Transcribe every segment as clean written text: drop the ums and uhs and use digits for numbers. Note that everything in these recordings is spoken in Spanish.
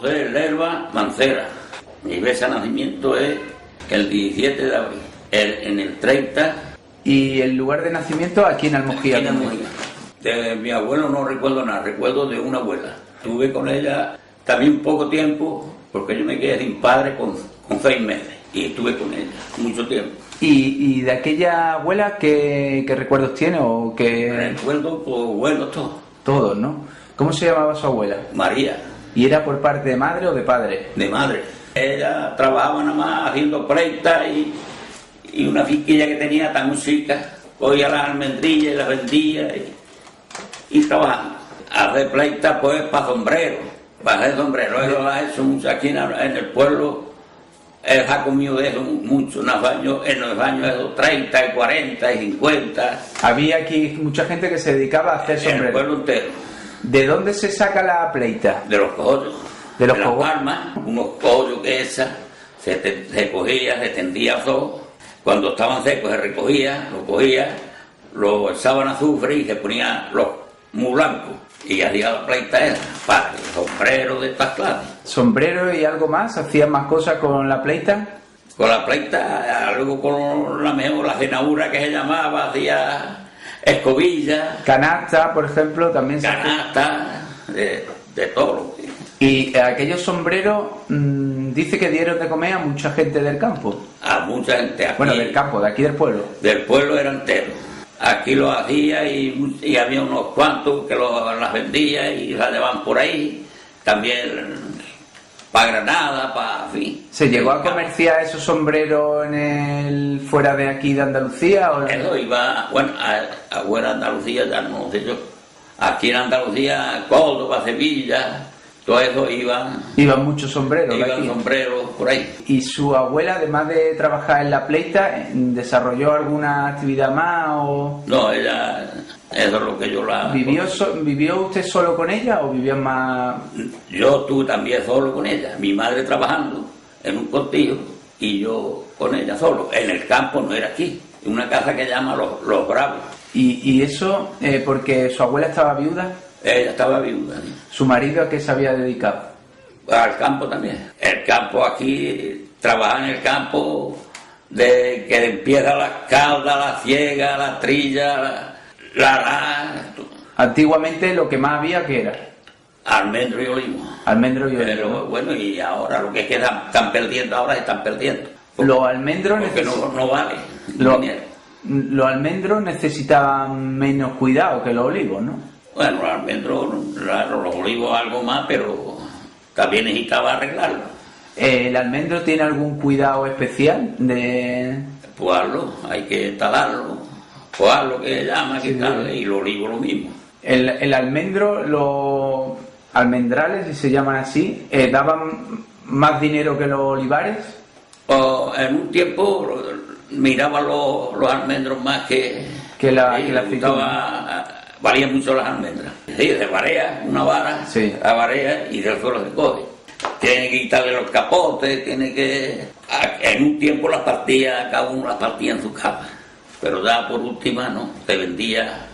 José Lerva Mancera. Mi fecha de nacimiento es el 17 de abril. En el 30. ¿Y el lugar de nacimiento aquí en Almojía? Aquí en Almojía. De mi abuelo no recuerdo nada, recuerdo de una abuela. Estuve con ella también poco tiempo, porque yo me quedé sin padre con 6 meses. Y estuve con ella mucho tiempo. ¿Y de aquella abuela qué recuerdos tiene o qué...? Recuerdo, pues bueno, todo. Todos, ¿no? ¿Cómo se llamaba su abuela? María. ¿Y era por parte de madre o de padre? De madre. Ella trabajaba nada más haciendo pleitas y una finquilla que tenía tan chica, cogía las almendrillas y las vendía y trabajando. Hacer pleitas pues para sombrero, para hacer sombrero. Eso lo ha hecho mucho aquí en el pueblo. Él ha comido de eso mucho en los años esos 30 y 40 y 50. Había aquí mucha gente que se dedicaba a hacer sombreros. En el pueblo entero. ¿De dónde se saca la pleita? De los cogollos. De los las cogollos. palmas, unos cogollos que se cogía, se tendía todo. Cuando estaban secos se recogía, lo cogía, lo echaban azufre y se ponía los muy blancos. Y hacía la pleita esa, para el sombrero de estas clases. ¿Sombrero y algo más? ¿Hacían más cosas con la pleita? Con la pleita, algo con la cenadura que se llamaba, hacía escobillas. Canasta, por ejemplo, también se hacía. Canasta, de todo. Y aquellos sombreros dice que dieron de comer a mucha gente del campo. A mucha gente aquí. Bueno, del campo, de aquí del pueblo. Del pueblo era entero. Aquí lo hacía y había unos cuantos que las vendía y las llevaban por ahí. También para Granada, para fin. ¿Se llegó a comerciar esos sombreros fuera de aquí de Andalucía? ¿O? Eso iba, bueno, a fuera de Andalucía ya no sé yo. Aquí en Andalucía, Córdoba, Sevilla, todo eso iban Muchos sombreros. Iban sombreros por ahí. ¿Y su abuela, además de trabajar en la pleita, desarrolló alguna actividad más o...? No, ella, eso es lo que yo la... ¿Vivió usted solo con ella o vivían más...? Yo estuve también solo con ella, mi madre trabajando en un cortillo y yo con ella solo. En el campo, no era aquí, en una casa que llama Los Bravos. ¿Y eso porque su abuela estaba viuda? Ella estaba viuda. ¿Sí? ¿Su marido a qué se había dedicado? Al campo también. El campo aquí, trabaja en el campo de que empieza la cauda, la ciega, la trilla, Antiguamente lo que más había, ¿qué era? Almendro y olivo. Almendro y olivo. Pero bueno, y ahora lo que es que están perdiendo, ahora se están perdiendo. Los almendros... Porque no vale. Los almendros necesitaban menos cuidado que los olivos, ¿no? Bueno, los almendros, los olivos algo más, pero también necesitaba arreglarlo. ¿El almendro tiene algún cuidado especial de...? Podarlo, hay que talarlo, podarlo que se llama, sí, quitarle, y los olivos lo mismo. El almendro, los almendrales, si se llaman así, ¿daban más dinero que los olivares? En un tiempo miraba los almendros más que la aceituna. Valían mucho las almendras. Sí, de varea, una vara, sí. La varea y del suelo se coge. Tiene que quitarle los capotes, tiene que... En un tiempo las partía, cada uno las partía en su casa. Pero ya por última, no, se vendía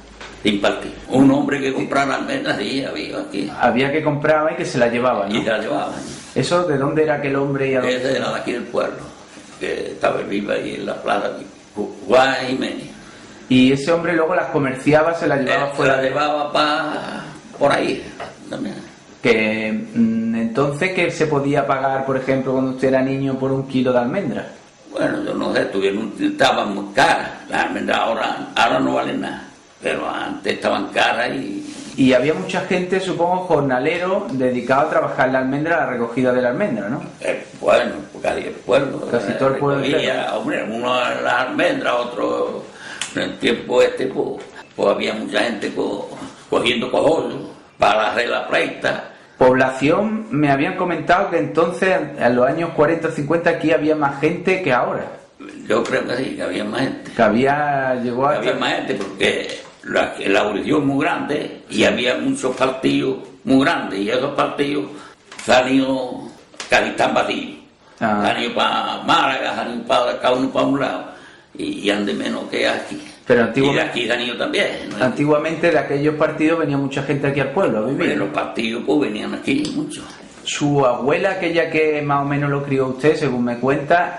sin partir. Un hombre que comprara almendras, sí, había aquí. Había que compraba y que se las llevaban, ¿no? Y se las llevaban. ¿Eso de dónde era aquel hombre y a dónde? Ese era de aquí del pueblo, que estaba viva ahí en la plaza, Juan Jiménez. Y ese hombre luego las comerciaba, se las llevaba fuera. Se las llevaba por ahí también. Que entonces, ¿qué se podía pagar, por ejemplo, cuando usted era niño por 1 kilo de almendras? Bueno, yo no sé, estaban muy caras. Las almendras ahora no valen nada, pero antes estaban caras Y había mucha gente, supongo, jornalero, dedicado a trabajar la almendra, la recogida de la almendra, ¿no? Bueno, casi el pueblo. Casi todo el pueblo. Hombre, uno las almendras, otro... En el tiempo pues había mucha gente cogiendo cogollos para hacer la pleita. Población, me habían comentado que entonces, en los años 40 o 50, aquí había más gente que ahora. Yo creo que sí, que había más gente. Que había más gente porque la abolición es muy grande y había muchos partidos muy grandes y esos partidos se han ido, casi están vacíos. Se han ido para Málaga, se han ido cada uno para un lado. Y han de menos que aquí. Pero antiguamente, y de aquí se han ido también, ¿no? Antiguamente de aquellos partidos venía mucha gente aquí al pueblo a vivir. Los partidos pues venían aquí mucho. Su abuela, aquella que más o menos lo crió usted, según me cuenta,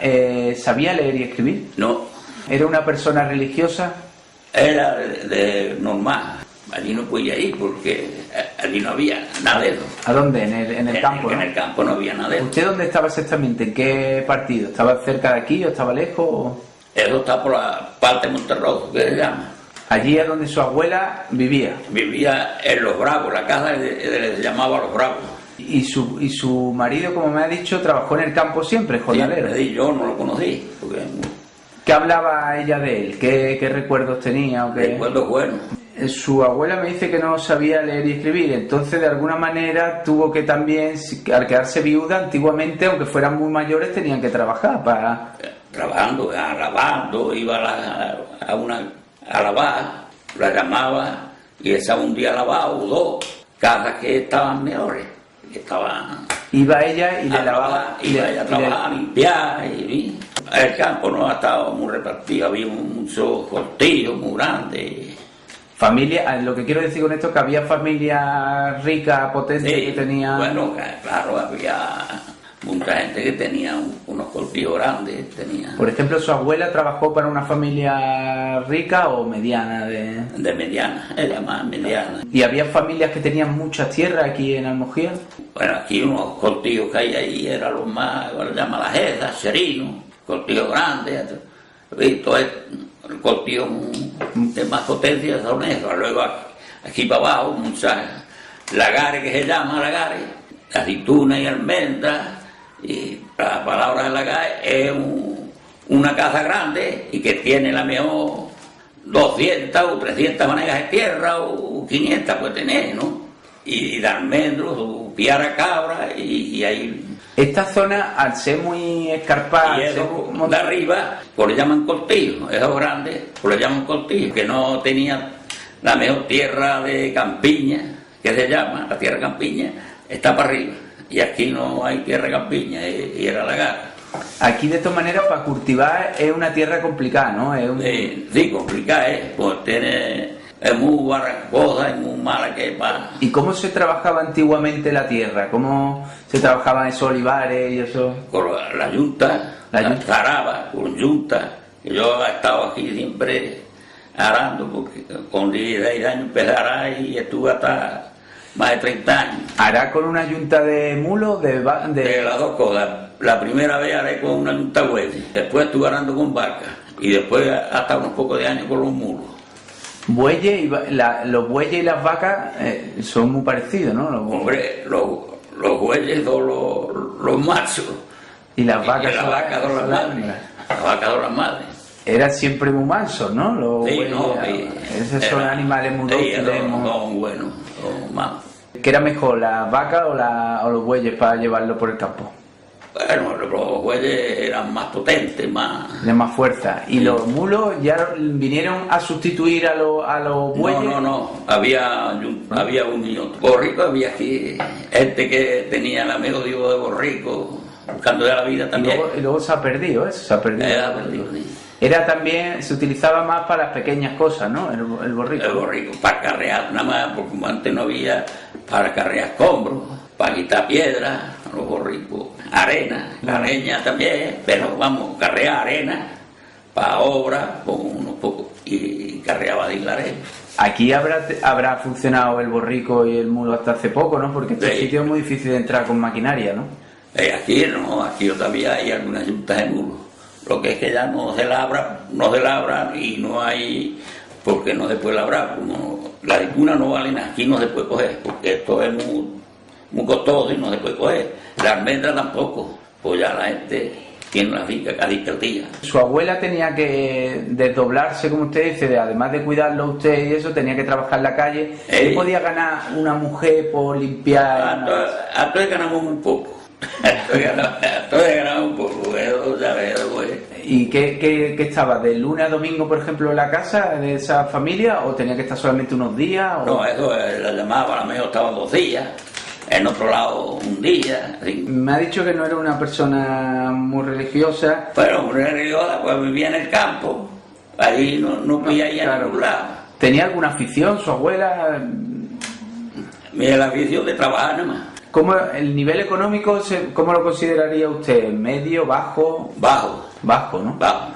¿sabía leer y escribir? No, ¿Era una persona religiosa? era de normal. Allí no podía ir porque allí no había nada de eso. ¿A dónde? En el campo, ¿no? En el campo no había nada de eso. ¿Usted dónde estaba exactamente? ¿En qué partido? ¿Estaba cerca de aquí o estaba lejos? Eso está por la parte de Monterroso, que se llama. Allí es donde su abuela vivía. Vivía en Los Bravos, la casa se llamaba Los Bravos. Y su marido, como me ha dicho, trabajó en el campo siempre, jornalero. Sí, yo no lo conocí, porque ¿Qué hablaba ella de él? ¿Qué recuerdos tenía? ¿O qué? recuerdo bueno. Su abuela me dice que no sabía leer y escribir, entonces de alguna manera tuvo que también, al quedarse viuda, antiguamente, aunque fueran muy mayores, tenían que trabajar para... Trabajando, lavando, iba a lavar, la llamaba y echaba un día lavado o dos, casas que estaban mejores, que estaban... Iba ella y le lavaba... Iba ella a trabajar, a limpiar y... El campo no estaba muy repartido, había muchos cortillos muy grandes. Familia, lo que quiero decir con esto es que había familias ricas, potentes, Sí, que tenían... bueno, claro, había mucha gente que tenía unos cortillos grandes, tenía... Por ejemplo, ¿su abuela trabajó para una familia rica o mediana? De mediana, era más mediana. ¿Y había familias que tenían muchas tierras aquí en Almojía? Bueno, aquí unos cortillos que hay ahí eran los más, se llama la Jeda, Serino, cortillos grandes, y todo el cortillo de más potencia son esos. Luego aquí para abajo muchas lagares, que se llama lagares, aceitunas y almendras, y la palabra de lagar es una casa grande y que tiene la mejor 200 o 300 manegas de tierra o 500 puede tener, ¿no? Y de almendros o piara cabra y ahí... Esta zona, al ser muy escarpada... Y eso de arriba, pues le llaman cortillo, esos grandes, pues le llaman cortillo, que no tenía la mejor tierra de campiña, que se llama, la tierra campiña, está para arriba. Y aquí no hay tierra campiña, y era lagar. Aquí, de todas maneras, para cultivar es una tierra complicada, ¿no? Sí, complicada pues es muy barrancosa y muy mala que para... ¿Y cómo se trabajaba antiguamente la tierra? ¿Cómo se trabajaban esos olivares y eso? Con la yunta, la zaraba, con yunta. Yo he estado aquí siempre arando, porque con 16 años empecé a arar y estuve hasta más de 30 años. ¿Hará con una yunta de mulo? De las dos cosas. La primera vez haré con una yunta huelle, después estuve arando con vaca y después hasta unos pocos de años con los mulos. Bueyes los bueyes y las vacas son muy parecidos, ¿no? Hombre, los bueyes son los machos. Y las vacas son las madres. Las vacas son las madres. Eran siempre muy mansos, ¿no? Los sí, bueyes, no, esos son animales muy dóciles. Son buenos, son malos. ¿Qué era mejor, las vacas o los bueyes para llevarlo por el campo? Bueno, los bueyes eran más potentes, de más fuerza. ¿Y los mulos ya vinieron a sustituir a los bueyes? No. Había un y otro. Borrico había aquí gente que tenía el amigo de Borrico, buscando ya la vida también. Y luego se ha perdido, eso se ha perdido. Era también, se utilizaba más para las pequeñas cosas, ¿no? El borrico. El borrico, para carrear nada más, porque como antes no había, para carrear escombros, para quitar piedras, los borricos, arena, la leña también, pero vamos, carrear arena, para obras, con unos pocos, y carreaba de la arena. Aquí habrá funcionado el borrico y el mulo hasta hace poco, ¿no? Porque este sitio es muy difícil de entrar con maquinaria, ¿no? Aquí no, aquí todavía hay algunas yuntas de mulos. Lo que es que ya no se labra y no hay, porque no se puede labrar, como la vicuna no vale nada, aquí no se puede coger, porque esto es muy costoso y no se puede coger. La almendra tampoco, pues ya la gente tiene una finca casi al día. Su abuela tenía que desdoblarse, como usted dice, además de cuidarlo usted y eso, tenía que trabajar en la calle. ¿Qué podía ganar una mujer por limpiar? A todos ganamos muy poco. Todos ganamos un poco, eso ya ves, pues. ¿Y qué estaba? ¿De lunes a domingo, por ejemplo, en la casa de esa familia? ¿O tenía que estar solamente unos días? ¿O? No, eso la llamaba, a lo mejor estaban 2 días, en otro lado un día. Así. Me ha dicho que no era una persona muy religiosa. Pero muy religiosa, pues vivía en el campo, allí no podía ir a ningún lado. ¿Tenía alguna afición, su abuela? Mira, la afición de trabajar nada más. ¿Cómo, el nivel económico, cómo lo consideraría usted? ¿Medio, bajo? Bajo. Bajo, ¿no? Bajo.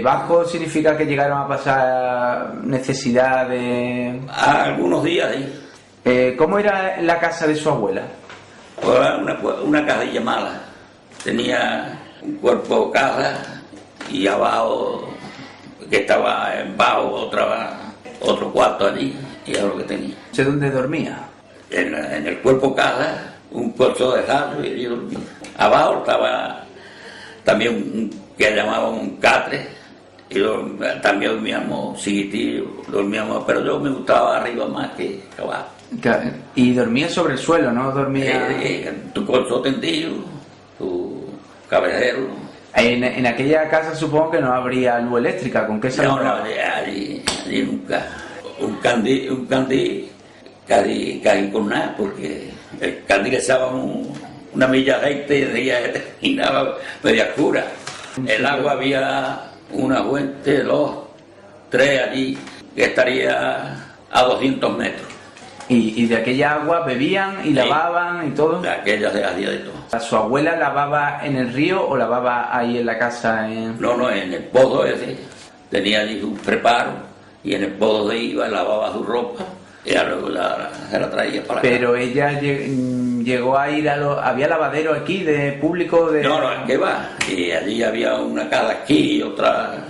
Bajo significa que llegaron a pasar necesidad de... Algunos días ahí. ¿Cómo era la casa de su abuela? Pues una casilla mala. Tenía un cuerpo casa y abajo, que estaba en bajo, otro cuarto allí, y era lo que tenía. ¿De dónde dormía? En el cuerpo casa, un colchón de jarro y allí dormía. Abajo estaba también que llamaban un catre, y también dormíamos chiquitillos, pero yo me gustaba arriba más que abajo. Y dormía sobre el suelo, ¿no? Dormía... Tu colchón tendido, tu cabecero. En aquella casa supongo que no habría luz eléctrica, ¿con qué se alumbraba? No, allí nunca. Un candil casi con nada, porque el candil echaba una milla recta y nada, media oscura. El agua había una fuente, 2, 3 allí, que estaría a 200 metros. ¿Y de aquella agua bebían y lavaban y todo? De aquella se hacía de todo. ¿Su abuela lavaba en el río o lavaba ahí en la casa? No, en el pozo ese. Tenía allí un preparo y en el pozo se iba, lavaba su ropa y luego se la traía para acá. Pero ella llegó a ir ¿Había lavadero aquí de público? No, ¿qué va? Y allí había una casa aquí y otra...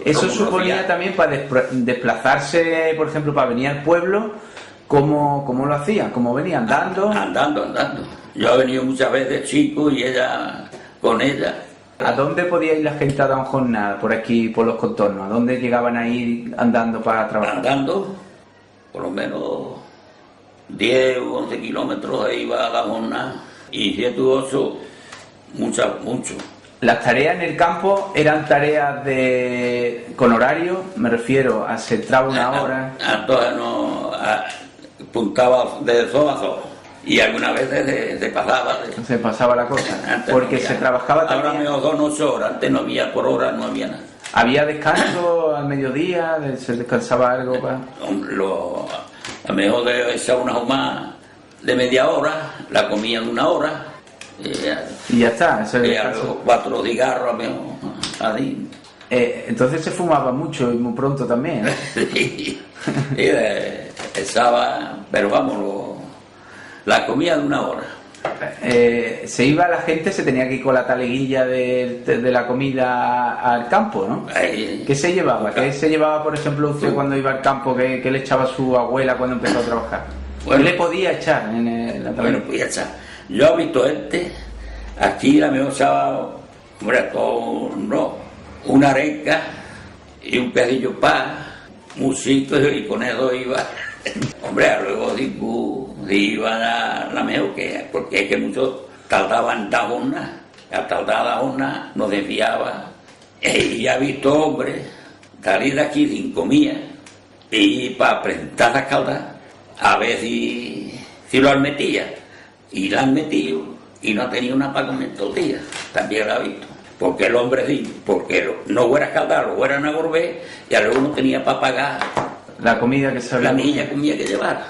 Eso suponía también para desplazarse, por ejemplo, para venir al pueblo. ¿Cómo lo hacían? ¿Cómo venía? ¿Andando? Andando. Yo he venido muchas veces chico y ella con ella. ¿A dónde podía ir la gente a dar jornada por aquí, por los contornos? ¿A dónde llegaban a ir andando para trabajar? Andando, por lo menos 10 o 11 kilómetros iba a la jornada. Y 7 u 8, mucho. ¿Las tareas en el campo eran tareas con horario? Me refiero a se entraba una hora. Entonces no... puntaba de sol a sol y algunas veces se pasaba. Se pasaba la cosa, porque no se trabajaba también. Ahora mejor 2 8 horas, antes no había por hora, no había nada. ¿Había descanso al mediodía? ¿Se descansaba algo? A lo mejor de esa una jornada de media hora, la comía de 1 hora. Y ya está. Y a los 4 cigarros, a lo mejor, así. Entonces se fumaba mucho y muy pronto también, ¿no? Sí, estaba, pero vamos, la comida de 1 hora. Se iba la gente, se tenía que ir con la taleguilla de la comida al campo, ¿no? ¿Qué se llevaba? ¿Qué se llevaba, por ejemplo, usted cuando iba al campo? ¿Qué le echaba su abuela cuando empezó a trabajar? Bueno, ¿Qué le podía echar en la taleguilla? Bueno, podía echar. Yo he visto aquí la mejor echaba, una arenca y un pedillo pan, musito, y con eso iba. Hombre, luego iban a la mejor porque es que muchos tardaban la jornada, al tardar la jornada nos desviaba. Y ya he visto hombres salir de aquí sin comida y para presentar las caldas a ver si lo han metido. Y la han metido y no tenía una para comer todos los días. También la he visto. Porque el hombre sí, porque no fuera a escaldar, lo fueran a volver y a luego no tenía para pagar la comida que se había... La niña comía que llevar.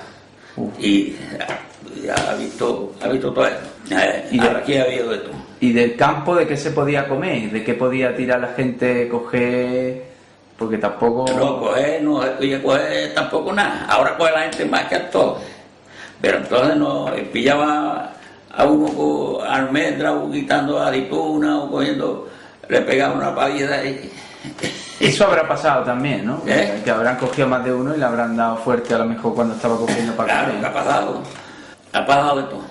Y ya ha visto todo eso. Ahora aquí ha habido de todo. ¿Y del campo de qué se podía comer? ¿De qué podía tirar la gente, coger? Porque tampoco... No se podía coger tampoco nada. Ahora coge la gente más que a todos. Pero entonces no pillaba a uno con almendra o quitando aceituna o cogiendo, le pegaba una paliza y... Eso habrá pasado también, ¿no? Que habrán cogido más de uno y le habrán dado fuerte a lo mejor cuando estaba cogiendo para comer. Claro, ha pasado de todo.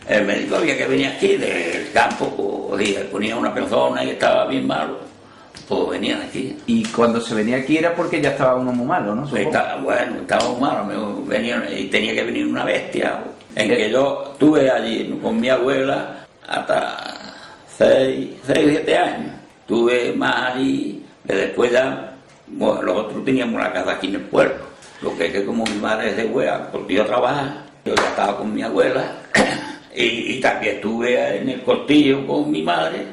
El médico había que venir aquí del campo, pues, ponía una persona y estaba bien malo, pues venían aquí. Y cuando se venía aquí era porque ya estaba uno muy malo, ¿no? Estaba muy malo, venía, y tenía que venir una bestia. En que yo estuve allí con mi abuela hasta 6 o 7 años. Tuve más allí, que después ya, bueno, nosotros teníamos la casa aquí en el pueblo. Lo que es que como mi madre es de Huea, porque yo trabajaba, yo ya estaba con mi abuela. Y también estuve en el Cortillo con mi madre.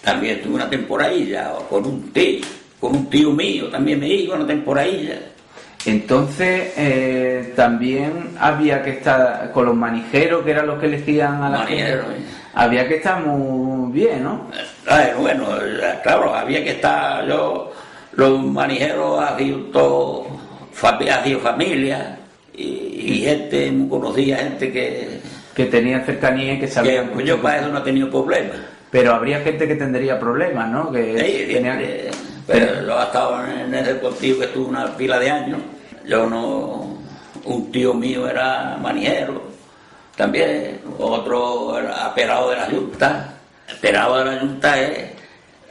También estuve una temporadilla con un tío mío, también me iba una temporadilla. Entonces, también había que estar con los manijeros, que eran los que elegían a la gente. Había que estar muy bien, ¿no? Bueno, claro, había que estar, los manijeros hacían todo, hacían familia y gente, conocía gente que tenía cercanía y que sabía. Pues yo para eso no he tenido problemas. Pero habría gente que tendría problemas, ¿no? Pero yo he estado en ese contigo que estuve una pila de años. Yo no. Un tío mío era manijero también, otro era aperado de la Junta. Aperado de la Junta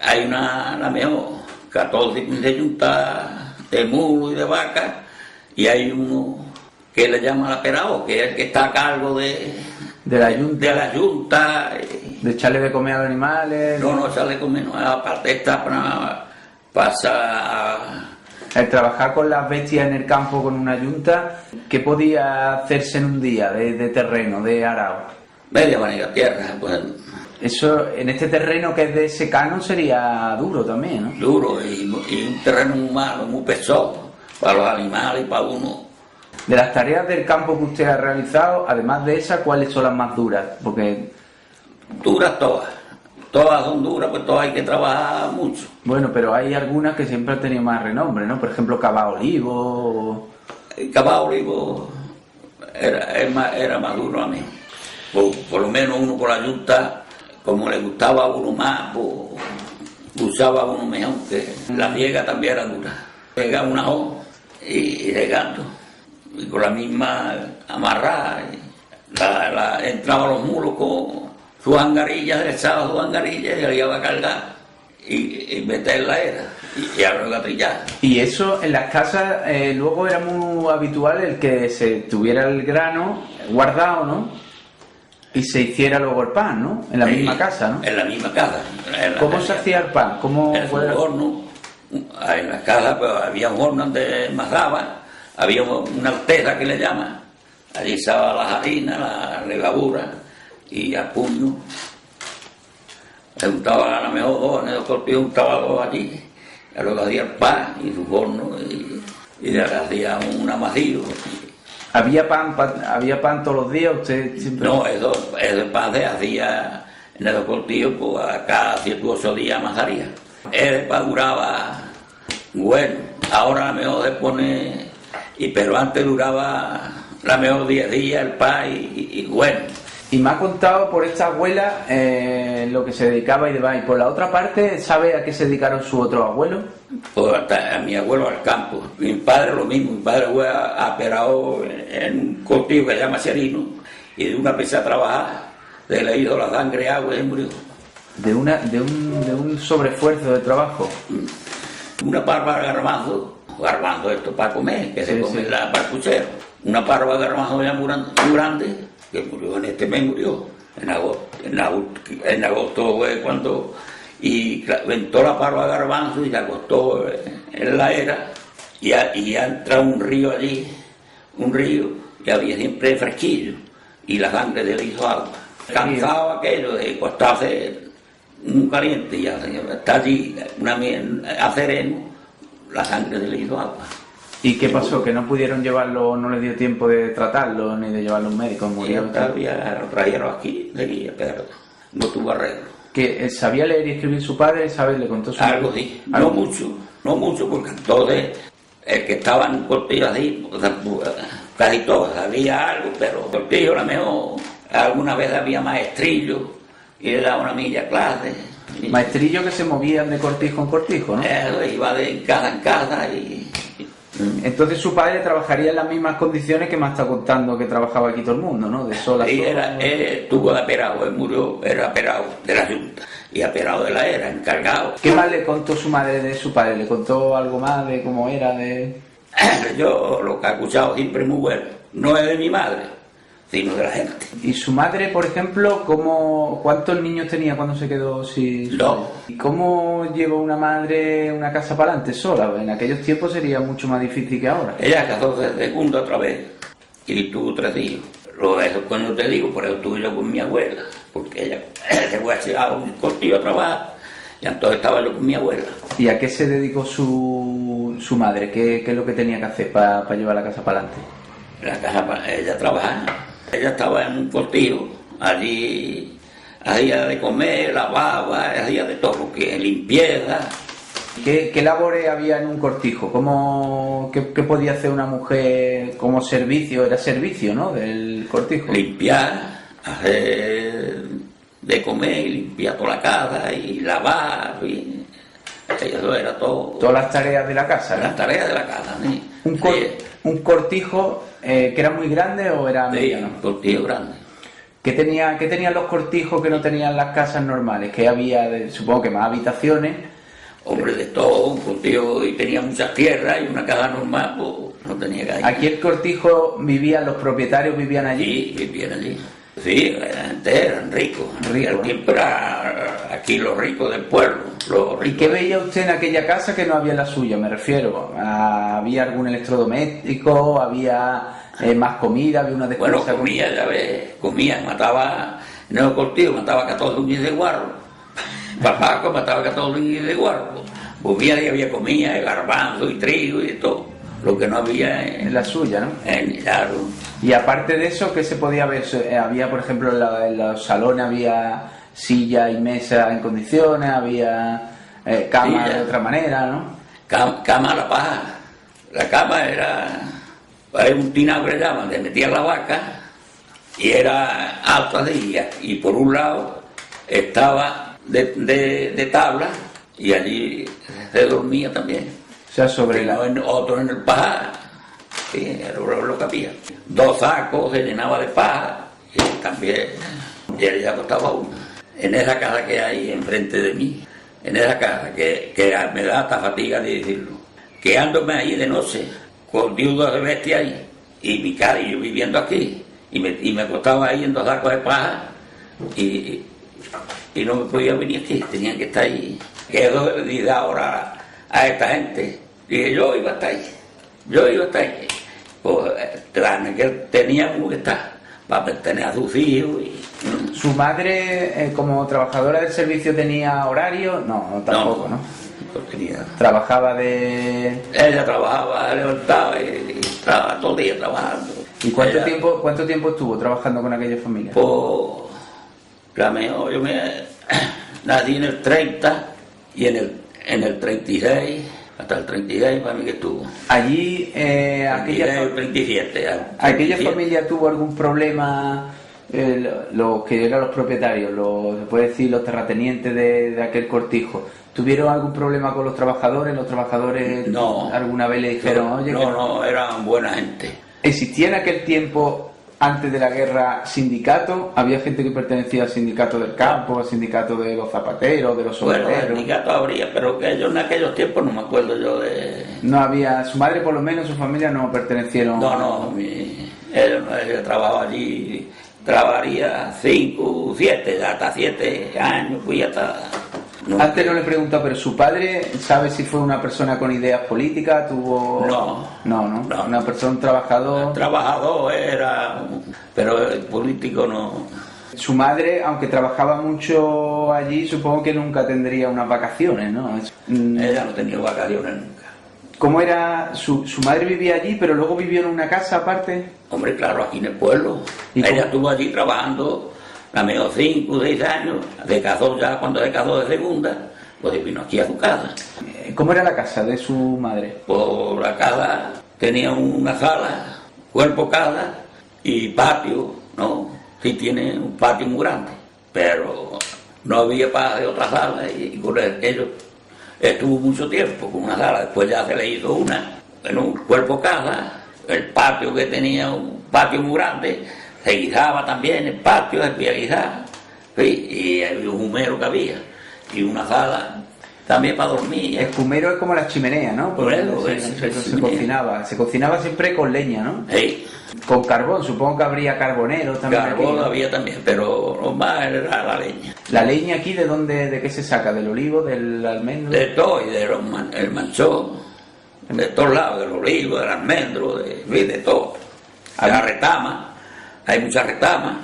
hay la mejor, 14 15 juntas de mulo y de vaca, y hay uno que le llaman aperado, que es el que está a cargo de la Junta. ¿De echarle de comer a los animales? No echarle de comer, no, aparte está para pasar. El trabajar con las bestias en el campo con una yunta, ¿qué podía hacerse en un día de terreno, de arao? Media manera tierra, pues. Eso, en este terreno que es de secano, sería duro también, ¿no? Duro y un terreno muy malo, muy pesado para los animales y para uno. De las tareas del campo que usted ha realizado, además de esas, ¿cuáles son las más duras? Porque duras todas son duras, pues todas hay que trabajar mucho. Bueno, pero hay algunas que siempre han tenido más renombre, ¿no? Por ejemplo, cavar olivo. El cavar olivo era más duro a mí. Por lo menos uno por la Junta, como le gustaba a uno más, pues usaba a uno mejor, que la riega también era dura. Llegaba una hoja y regando, y con la misma amarrada, entraban los mulos con sus angarillas, echaba sus angarillas y la iba a cargar y meterla y a luego a trillar. Y eso en las casas luego era muy habitual el que se tuviera el grano guardado, ¿no? Y se hiciera luego el pan, ¿no? En la misma casa, ¿no? En la misma casa. ¿Cómo se hacía el pan? ¿Cómo en un horno. En la casa pues, había un horno donde masaba, había una alteza que le llaman, allí estaba la harina, la levadura y a puño. Se untaba a la mejor dos, en el cortillo untaba dos allí, y luego hacía el pan y su horno y le hacía un amasillo. ¿Había pan todos los días? ¿Usted siempre? No, ese pan se hacía en el cortillo, pues cada 7 u 8 días amasaría. Ese pan duraba, bueno, ahora a lo mejor se pone, pero antes duraba a lo mejor 10 días el pan y bueno. Y me ha contado por esta abuela lo que se dedicaba y demás. Y por la otra parte, ¿sabe a qué se dedicaron sus otros abuelos? Pues a mi abuelo al campo. Mi padre lo mismo. Mi padre fue aperado en un cultivo que se llama Serino. Y de una empecé a trabajar. Se le hizo la sangre agua y se murió. De un sobreesfuerzo de trabajo. Una parva de garbanzo esto para comer, que se come para el puchero. Una parva de garbanzo ya muy grande, que murió en este mes, murió en agosto. En agosto fue cuando ventó la parva de garbanzo y se acostó en la era y ha entrado un río allí, y había siempre fresquillo y la sangre de él hizo agua. Cansado aquello de acostarse muy caliente y está allí a sereno, la sangre de él hizo agua. ¿Y qué pasó? ¿Que no pudieron llevarlo, no les dio tiempo de tratarlo ni de llevarlo a un médico? Murió. Todavía lo trajeron aquí, seguía, pero no tuvo arreglo. ¿Que sabía leer y escribir su padre? ¿Sabes? ¿Le contó su algo padre? Sí, no mucho, porque entonces el que estaba en un cortillo así, casi todo sabía algo, pero el cortillo a lo mejor alguna vez había maestrillo y le daba una milla clase. Maestrillo que se movían de cortijo en cortijo, ¿no? Iba de casa en casa y... Entonces su padre trabajaría en las mismas condiciones que me está contando que trabajaba aquí todo el mundo, ¿no? De sol a sol. Estuvo de aperado, él murió, era aperado de la Junta y aperado de la era, encargado. ¿Qué más le contó su madre de su padre? ¿Le contó algo más de cómo era? Yo lo que he escuchado siempre muy bueno, no es de mi madre, sino de la gente. ¿Y su madre, por ejemplo, cuántos niños tenía cuando se quedó sin? No. ¿Y cómo llevó una madre una casa para adelante sola? En aquellos tiempos sería mucho más difícil que ahora. Ella casó de segunda otra vez y tuvo 3 hijos. Eso cuando te digo, por eso estuve yo con mi abuela, porque ella se fue a un cortillo a trabajar y entonces estaba yo con mi abuela. ¿Y a qué se dedicó su su madre? ¿Qué es lo que tenía que hacer para llevar la casa para adelante? La casa, ella trabajaba, ella estaba en un cortijo, allí hacía de comer, lavaba, hacía de todo, que limpieza. ¿Qué labores había en un cortijo? ¿Qué podía hacer una mujer como servicio? Era servicio, ¿no?, del cortijo. Limpiar, hacer de comer, limpiar toda la casa y lavar, y eso era todo. Todas las tareas de la casa, ¿no? Las tareas de la casa, ¿sí? ¿Un cortijo que era muy grande o era mediano? Sí, un cortijo grande. ¿Qué tenían los cortijos que no tenían las casas normales? Que había, supongo que más habitaciones. Hombre, de todo, un cortijo, y tenía muchas tierras, y una casa normal, pues no tenía que ir. ¿Aquí el cortijo vivían, los propietarios vivían allí? Sí, vivían allí. Sí, eran ricos. El tiempo era aquí los ricos del pueblo. ¿Y qué veía usted en aquella casa que no había en la suya? Me refiero, ¿había algún electrodoméstico? ¿Había más comida? ¿Había una despensa? Bueno, comía, ya ves, mataba, en el cortijo mataba 14 uñas de guarro. Papaco mataba 14 uñas de guarro. Comía y había comida de garbanzo y trigo y de todo. Lo que no había en la suya, ¿no? Claro. Y aparte de eso, ¿qué se podía ver? Había, por ejemplo, en los salones había silla y mesa en condiciones, había cama de otra manera, ¿no? Cama a la paja. La cama era un tinado que le llaman, le metían la vaca y era alta de ella. Y por un lado estaba de tabla y allí se dormía también. O sea, sobre otro en el paja, sí, era lo que había. 2 sacos se llenaba de paja y también, y él ya costaba uno. En esa casa que hay enfrente de mí, en esa casa que me da hasta fatiga de decirlo, quedándome ahí de noche, con diudos de bestia ahí, y mi cara, y yo viviendo aquí, y me acostaba ahí en 2 sacos de paja, y no me podía venir aquí, tenían que estar ahí. Que eso le di ahora a esta gente. Dije, yo iba a estar ahí. Pues que teníamos que estar para pertenecer a sus hijos. ¿Su madre, como trabajadora del servicio, tenía horario? No, tampoco, ¿no? No tenía. ¿Trabajaba de...? Ella trabajaba, levantaba y estaba todo el día trabajando. ¿Y cuánto tiempo estuvo trabajando con aquella familia? Pues, yo nací en el 30 y en el 36... Hasta el 36 para mí que estuvo. Allí, aquella 37. ¿Aquella familia tuvo algún problema, los que eran los propietarios, se puede decir los terratenientes de aquel cortijo? ¿Tuvieron algún problema con los trabajadores? ¿Los trabajadores no, alguna vez le dijeron, oye? No, eran buena gente. ¿Existía en aquel tiempo, antes de la guerra, sindicatos? ¿Había gente que pertenecía al sindicato del campo, al sindicato de los zapateros, de los obreros? Bueno, sindicato habría, pero que yo en aquellos tiempos no me acuerdo yo de... No había, su madre por lo menos, su familia no pertenecieron... No, ella trabajaba allí, trabajaría 5, 7, hasta 7 años, fui hasta... Antes no le he preguntado, pero su padre, ¿sabe si fue una persona con ideas políticas? ¿Tuvo...? No. Una persona, un trabajador... Trabajador era, pero el político no... Su madre, aunque trabajaba mucho allí, supongo que nunca tendría unas vacaciones, ¿no? Ella no tenía vacaciones nunca. ¿Cómo era? ¿Su madre vivía allí, pero luego vivió en una casa aparte? Hombre, claro, aquí en el pueblo. Ella estuvo allí trabajando... A menos 5 o 6 años, se casó ya cuando se casó de segunda, pues vino aquí a su casa. ¿Cómo era la casa de su madre? Pues la casa tenía una sala, cuerpo casa y patio, ¿no? Sí tiene un patio muy grande, pero no había para de otra sala y con ellos estuvo mucho tiempo con una sala, después ya se le hizo una, en un cuerpo casa, el patio que tenía un patio muy grande, se guisaba también el patio, se podía guisar, ¿sí? Y había un humero que había, y una sala también para dormir. El humero es como la chimenea, ¿no? Por eso, se cocinaba siempre con leña, ¿no? Sí. Con carbón, supongo que habría carbonero también. Carbón aquí, había también, pero lo más era la leña. ¿La leña aquí de qué se saca? ¿Del olivo, del almendro? De todo, y del manchón, de todos lados, del olivo, del almendro, de todo. De la retama. Hay muchas retamas,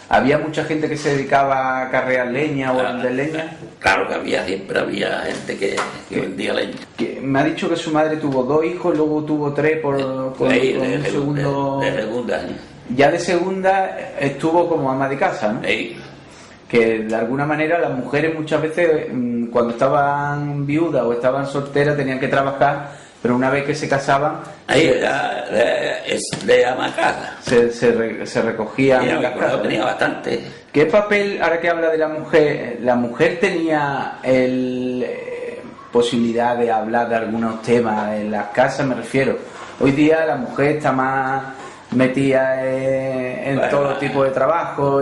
¿Había mucha gente que se dedicaba a carrear leña o a vender leña? Claro que había, siempre había gente que vendía leña. Me ha dicho que su madre tuvo 2 hijos, luego tuvo 3 con un segundo... De segunda. Ya de segunda estuvo como ama de casa, ¿no? Sí. Que de alguna manera las mujeres muchas veces cuando estaban viudas o estaban solteras tenían que trabajar, pero una vez que se casaban es de ama de casa. Se recogían en las casas. Tenía bastante. ¿Qué papel, ahora que habla de la mujer tenía posibilidad de hablar de algunos temas en las casas, me refiero? Hoy día la mujer está más metida en todo tipo de trabajo.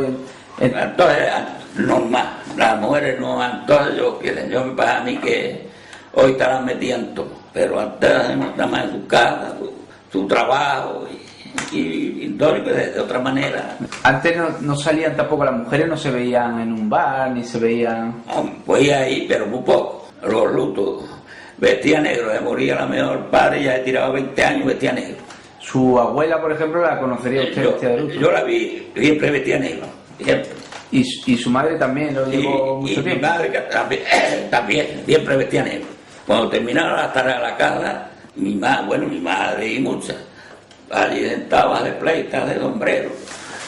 Entonces, normal, las mujeres no, entonces yo me pasa a mí que hoy estarán metidas en todo, pero antes nada más en su casa, su trabajo y de otra manera. Antes no salían tampoco las mujeres, no se veían en un bar, ni se veían... Pues ahí, pero muy poco, los lutos, vestía negro, se moría la mejor padre, ya he tirado 20 años, vestía negro. Su abuela, por ejemplo, la conocería usted vestida de luto. Yo la vi, siempre vestía negro. Y su madre también lo llevó mucho tiempo. Mi madre también, siempre vestía negro. Cuando terminaba las tareas de la casa, mi madre y muchas, allí sentadas de pleitas, de sombrero.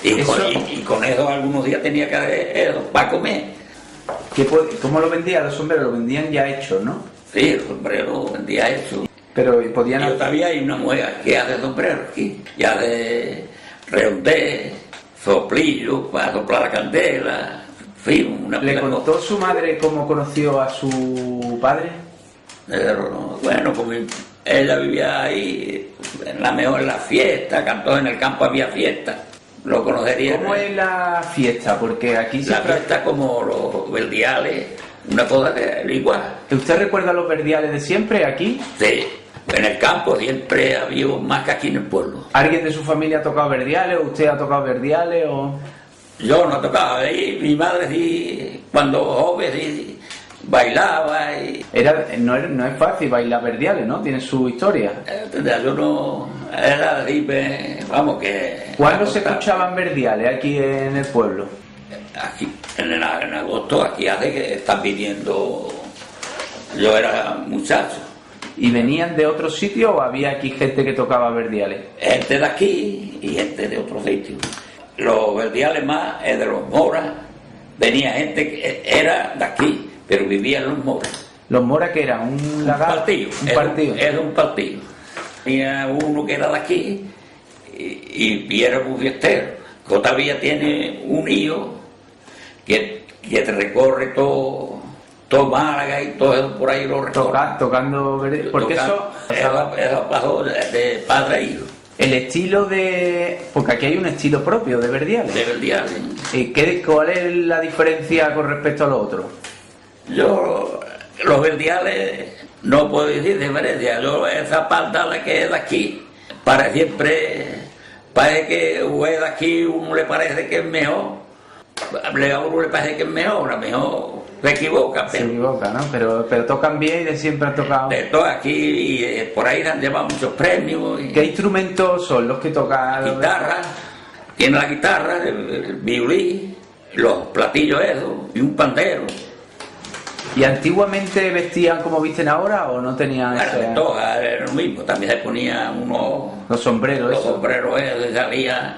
Y con eso algunos días tenía que hacer eso para comer. ¿Cómo lo vendían los sombreros? Lo vendían ya hechos, ¿no? Sí, el sombrero vendía hecho. Pero podían... Yo todavía hay una mujer que hace sombrero aquí, ya de redondez, soplillo para soplar la candela, en fin, ¿Le contó su madre cómo conoció a su padre? Bueno, como ella vivía ahí, en la fiesta, cantó en el campo, había fiesta, lo conocería. ¿Cómo es la fiesta? Porque aquí la fiesta como los verdiales, una cosa igual. ¿Usted recuerda los verdiales de siempre aquí? Sí. En el campo siempre había más que aquí en el pueblo. ¿Alguien de su familia ha tocado verdiales o usted ha tocado verdiales o...? Yo no tocaba, mi madre sí, cuando joven sí, bailaba y... No es fácil bailar verdiales, ¿no? Tiene su historia. Yo no... Era así, vamos que... ¿Cuándo se escuchaban verdiales aquí en el pueblo? Aquí, en agosto, aquí hace que están viniendo... Yo era muchacho. ¿Y venían de otros sitios o había aquí gente que tocaba verdiales? Gente de aquí y gente de otros sitios. Los verdiales más es de los moras. Venía gente que era de aquí, pero vivía en los moras. ¿Los moras que eran? ¿Un partido? Era un partido. Tenía uno que era de aquí y era un fiestero. Que todavía tiene un hijo que te recorre todo Málaga y todo eso por ahí lo recorre. Tocando verdiales. Porque eso pasó de padre a hijo. El estilo de... Porque aquí hay un estilo propio de verdiales. De verdiales. ¿Cuál es la diferencia con respecto a los otros? Los verdiales no puedo decir diferencia. Esa parte la que es de aquí, parece que o es de aquí, uno le parece que es mejor, a uno le parece que es mejor, a lo mejor se equivoca. Se equivoca, ¿no? Pero tocan bien y de siempre han tocado. De todo aquí y por ahí han llevado muchos premios. ¿Qué instrumentos son los que tocan? Guitarra, tiene la guitarra, el violín, los platillos esos y un pandero. ¿Y antiguamente vestían como visten ahora o no tenían todo era lo mismo, también se ponían los sombreros? Los sombreros esos, salían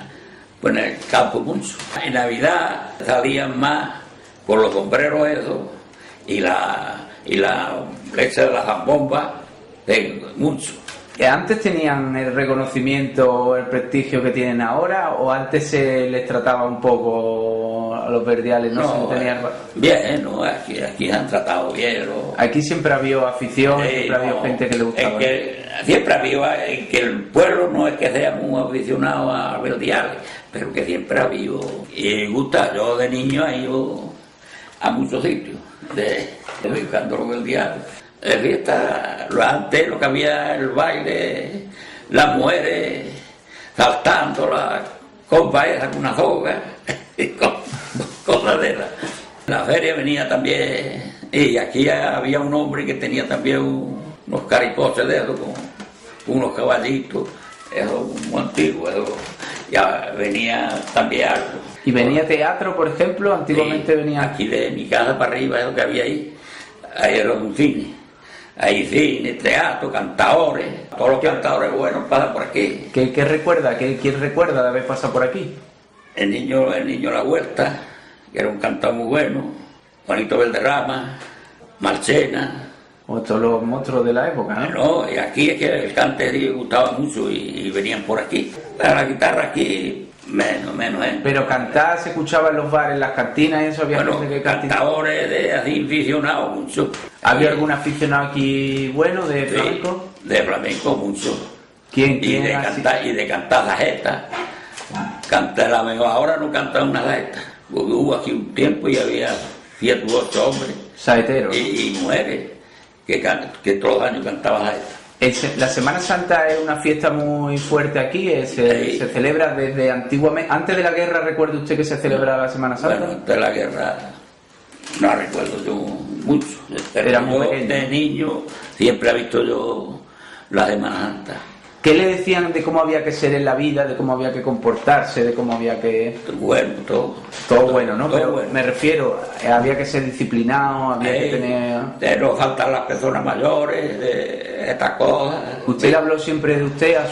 pues, en el campo mucho. En Navidad salían más con los sombreros esos y la leche de la zambomba, mucho. ¿Antes tenían el reconocimiento o el prestigio que tienen ahora o antes se les trataba un poco a los verdiales? No, bien, ¿no? Aquí han tratado bien. Aquí siempre ha habido afición, siempre ha habido gente que le gustaba. Siempre ha habido que el pueblo no es que sea muy aficionado a verdiales, pero que siempre ha habido. Y gusta, yo de niño he ido a muchos sitios buscando los verdiales. De fiesta, antes lo que había el baile, las mujeres saltando, la copa esa con una soga, cosas de esas. La feria venía también, y aquí había un hombre que tenía también unos caricoches de esos, con unos caballitos, eso muy antiguo, eso. Ya venía también algo. ¿Y venía teatro, por ejemplo? Antiguamente sí, venía... Aquí de mi casa para arriba, es lo que había ahí era un cine. Hay cine, teatro, cantadores, todos los cantadores buenos pasan por aquí. ¿Qué recuerda? ¿Quién recuerda de haber pasado por aquí? El niño La Huerta, que era un cantador muy bueno, Juanito Valderrama, Marchena. O todos los monstruos de la época, ¿no? No, y aquí es que el cante sí gustaba mucho y venían por aquí. La guitarra aquí, menos, ¿eh? Pero cantar se escuchaba en los bares, en las cantinas y eso, había Bueno, gente que cantaba. cantadores de así aficionados mucho. ¿Había algún aficionado aquí bueno de flamenco? De flamenco mucho. ¿Quién Y de cantar saetas. Cantar la mejor, ahora no cantan una saeta. Porque hubo aquí un tiempo y había 7 u 8 hombres. Saeteros. Y mujeres que todos los años cantaban saetas. La Semana Santa es una fiesta muy fuerte aquí, se celebra desde antiguamente. Antes de la guerra, ¿recuerda usted que se celebraba la Semana Santa? Bueno, antes de la guerra no recuerdo yo mucho. Era muy pequeño. De niño siempre he visto yo la Semana Santa. ¿Qué le decían de cómo había que ser en la vida, de cómo había que comportarse, de cómo había que... Bueno, todo. Todo bueno, ¿no? Todo Pero bueno. me refiero, había que ser disciplinado, había que tener... De no faltar las personas mayores, de estas cosas. ¿Usted le habló siempre de usted a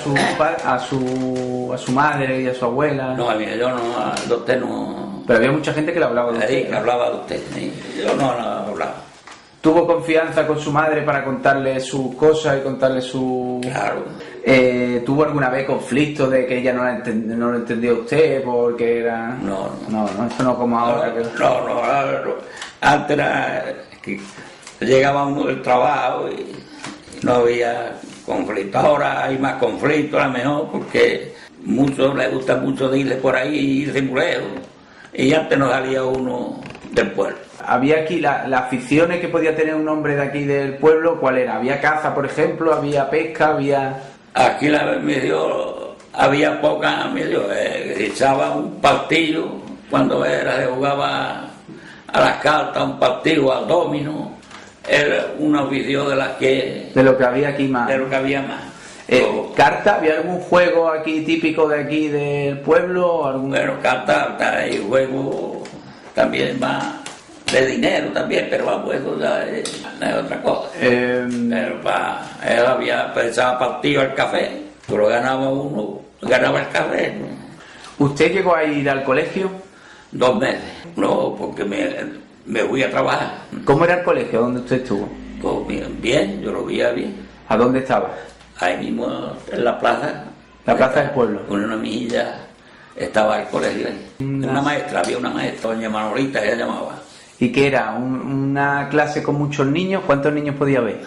su madre y a su abuela? No, mira, yo no, a usted no... Pero había mucha gente que le hablaba de usted. Ahí, que hablaba de usted, ¿sí? Yo no hablaba. ¿Tuvo confianza con su madre para contarle sus cosas y contarle su...? Claro. ¿Tuvo alguna vez conflicto de que ella no lo entendía a usted porque era...? No. Eso no como ahora. No. Antes era que llegaba uno del trabajo y no había conflicto. Ahora hay más conflicto, a lo mejor, porque muchos les gusta mucho irse por ahí y irse muy lejos. Y antes no salía uno del pueblo. Había aquí las aficiones que podía tener un hombre de aquí del pueblo, ¿cuál era? ¿Había caza, por ejemplo? ¿Había pesca? ¿Había...? Aquí había poca, se echaba un partido cuando se jugaba a las cartas, un partido al dominó. Era una afición de las que... De lo que había aquí más. De lo que había más. ¿Carta? ¿Había algún juego aquí típico de aquí del pueblo? Bueno, carta, hay juego también más de dinero también, pero vamos, eso ya es otra cosa. Pero él había pensado partido al café, pero ganaba el café. ¿Usted llegó a ir al colegio? 2 meses, no, porque me fui a trabajar. ¿Cómo era el colegio donde usted estuvo? Pues bien, yo lo veía bien. ¿A dónde estaba? Ahí mismo, en la plaza. ¿La plaza del pueblo? Con una milla estaba el colegio ahí. Había una maestra, doña Manolita, ella llamaba. ¿Y qué era? ¿Una clase con muchos niños? ¿Cuántos niños podía haber?